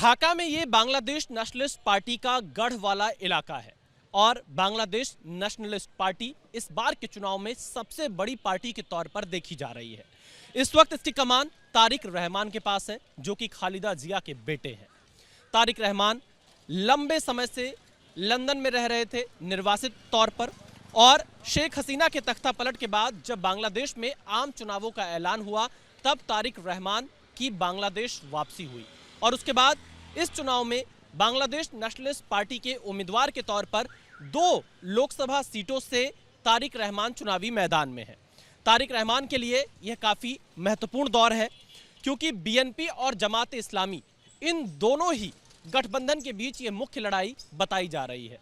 ढाका में ये Bangladesh nationalist party का गढ़ वाला इलाका है और बांग्लादेश नेशनलिस्ट पार्टी इस बार के चुनाव में सबसे बड़ी पार्टी के तौर पर देखी जा रही है। इस वक्त इसकी कमान तारिक रहमान के पास है, जो कि खालिदा जिया के बेटे हैं। तारिक रहमान लंबे समय से लंदन में रह रहे थे निर्वासित तौर पर, और शेख हसीना के तख्ता पलट के बाद जब बांग्लादेश में आम चुनावों का ऐलान हुआ तब तारिक रहमान की बांग्लादेश वापसी हुई और उसके बाद इस चुनाव में बांग्लादेश नेशनलिस्ट पार्टी के उम्मीदवार के तौर पर 2 लोकसभा सीटों से तारिक रहमान चुनावी मैदान में है। तारिक रहमान के लिए यह काफ़ी महत्वपूर्ण दौर है, क्योंकि बीएनपी और जमात इस्लामी इन दोनों ही गठबंधन के बीच ये मुख्य लड़ाई बताई जा रही है।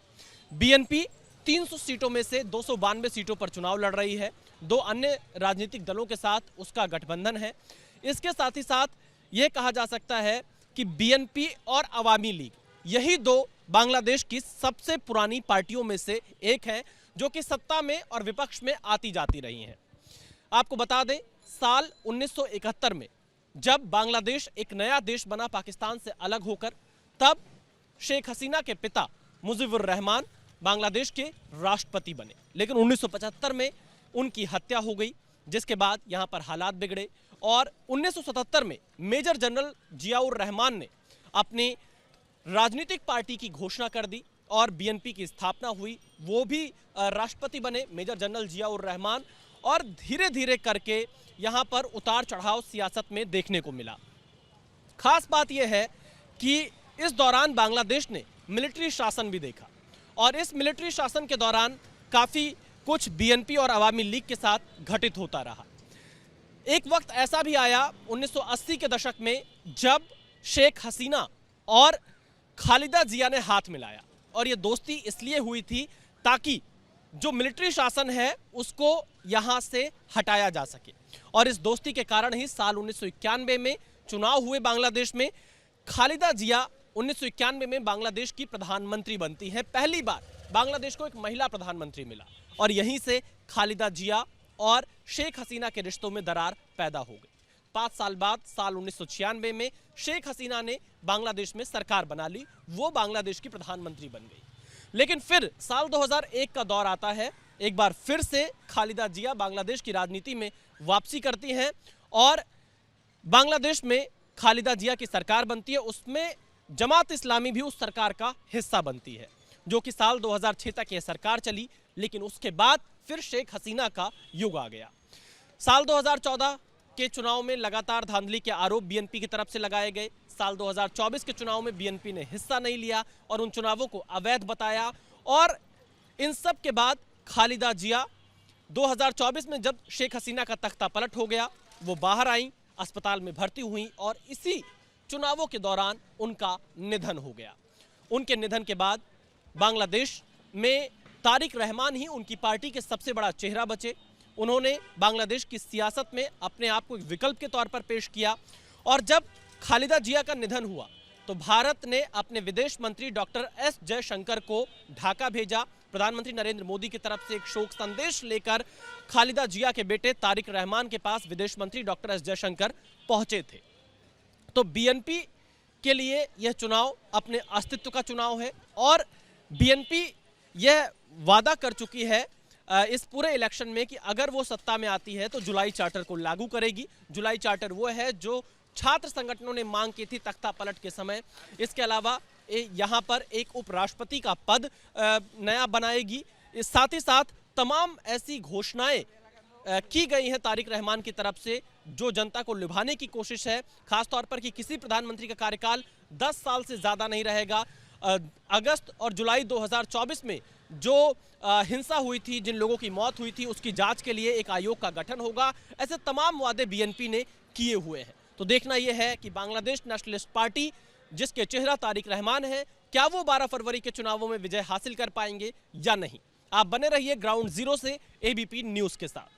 बीएनपी 300 सीटों में से 292 सीटों पर चुनाव लड़ रही है। 2 अन्य राजनीतिक दलों के साथ उसका गठबंधन है। इसके साथ ही साथ ये कहा जा सकता है कि बीएनपी और अवामी लीग यही 2 बांग्लादेश की सबसे पुरानी पार्टियों में से एक है, जो कि सत्ता में और विपक्ष में आती जाती रही हैं। आपको बता दें, साल 1971 में जब बांग्लादेश एक नया देश बना पाकिस्तान से अलग होकर, तब शेख हसीना के पिता मुजीबुर रहमान बांग्लादेश के राष्ट्रपति बने, लेकिन 1975 में उनकी हत्या हो गई, जिसके बाद यहाँ पर हालात बिगड़े और 1977 में मेजर जनरल जियाउर रहमान ने अपनी राजनीतिक पार्टी की घोषणा कर दी और बीएनपी की स्थापना हुई। वो भी राष्ट्रपति बने मेजर जनरल जियाउर रहमान, और धीरे धीरे करके यहाँ पर उतार चढ़ाव सियासत में देखने को मिला। खास बात यह है कि इस दौरान बांग्लादेश ने मिलिट्री शासन भी देखा और इस मिलिट्री शासन के दौरान काफ़ी कुछ बीएनपी और अवामी लीग के साथ घटित होता रहा। एक वक्त ऐसा भी आया 1980 के दशक में, जब शेख हसीना और खालिदा जिया ने हाथ मिलाया, और ये दोस्ती इसलिए हुई थी ताकि जो मिलिट्री शासन है उसको यहाँ से हटाया जा सके। और इस दोस्ती के कारण ही साल 1991 में चुनाव हुए बांग्लादेश में। खालिदा जिया 1991 में बांग्लादेश की प्रधानमंत्री बनती है। पहली बार बांग्लादेश को एक महिला प्रधानमंत्री मिला और यहीं से खालिदा जिया और शेख हसीना के रिश्तों में दरार पैदा हो गई। 5 साल बाद साल 1996 में शेख हसीना ने बांग्लादेश में सरकार बना ली, वो बांग्लादेश की प्रधानमंत्री बन गई। लेकिन फिर साल 2001 का दौर आता है, एक बार फिर से खालिदा जिया बांग्लादेश की राजनीति में वापसी करती हैं और बांग्लादेश में खालिदा जिया की सरकार बनती है। उसमें जमात इस्लामी भी उस सरकार का हिस्सा बनती है, जो कि साल 2006 तक यह सरकार चली, लेकिन उसके बाद फिर शेख हसीना का युग आ गया। साल 2014 के चुनाव में लगातार धांधली के आरोप बीएनपी की तरफ से लगाए गए। साल 2024 के चुनाव में बीएनपी ने हिस्सा नहीं लिया और उन चुनावों को अवैध बताया, और इन सब के बाद खालिदा जिया 2024 में जब शेख हसीना का तख्ता पलट हो गया, वो बाहर आई, अस्पताल में भर्ती हुई और इसी चुनावों के दौरान उनका निधन हो गया। उनके निधन के बाद बांग्लादेश में तारिक रहमान ही उनकी पार्टी के सबसे बड़ा चेहरा बचे। उन्होंने बांग्लादेश की सियासत में अपने आप को एक विकल्प के तौर पर पेश किया, और जब खालिदा जिया का निधन हुआ तो भारत ने अपने विदेश मंत्री डॉक्टर एस जयशंकर को ढाका भेजा। प्रधानमंत्री नरेंद्र मोदी की तरफ से एक शोक संदेश लेकर खालिदा जिया के बेटे तारिक रहमान के पास विदेश मंत्री डॉक्टर एस जयशंकर पहुंचे थे। तो बीएनपी के लिए यह चुनाव अपने अस्तित्व का चुनाव है, और बीएनपी यह वादा कर चुकी है इस पूरे इलेक्शन में कि अगर वो सत्ता में आती है तो जुलाई चार्टर को लागू करेगी। जुलाई चार्टर वो है जो छात्र संगठनों ने मांग की थी तख्ता पलट के समय। इसके अलावा यहाँ पर एक उपराष्ट्रपति का पद नया बनाएगी। साथ ही साथ तमाम ऐसी घोषणाएं की गई हैं तारिक रहमान की तरफ से जो जनता को लुभाने की कोशिश है, खासतौर पर कि किसी प्रधानमंत्री का कार्यकाल 10 साल से ज़्यादा नहीं रहेगा। अगस्त और जुलाई 2024 में जो हिंसा हुई थी, जिन लोगों की मौत हुई थी, उसकी जांच के लिए एक आयोग का गठन होगा। ऐसे तमाम वादे बीएनपी ने किए हुए हैं। तो देखना यह है कि बांग्लादेश नेशनलिस्ट पार्टी, जिसके चेहरा तारिक रहमान है, क्या वो 12 फरवरी के चुनावों में विजय हासिल कर पाएंगे या नहीं। आप बने रहिए ग्राउंड जीरो से एबीपी न्यूज़ के साथ।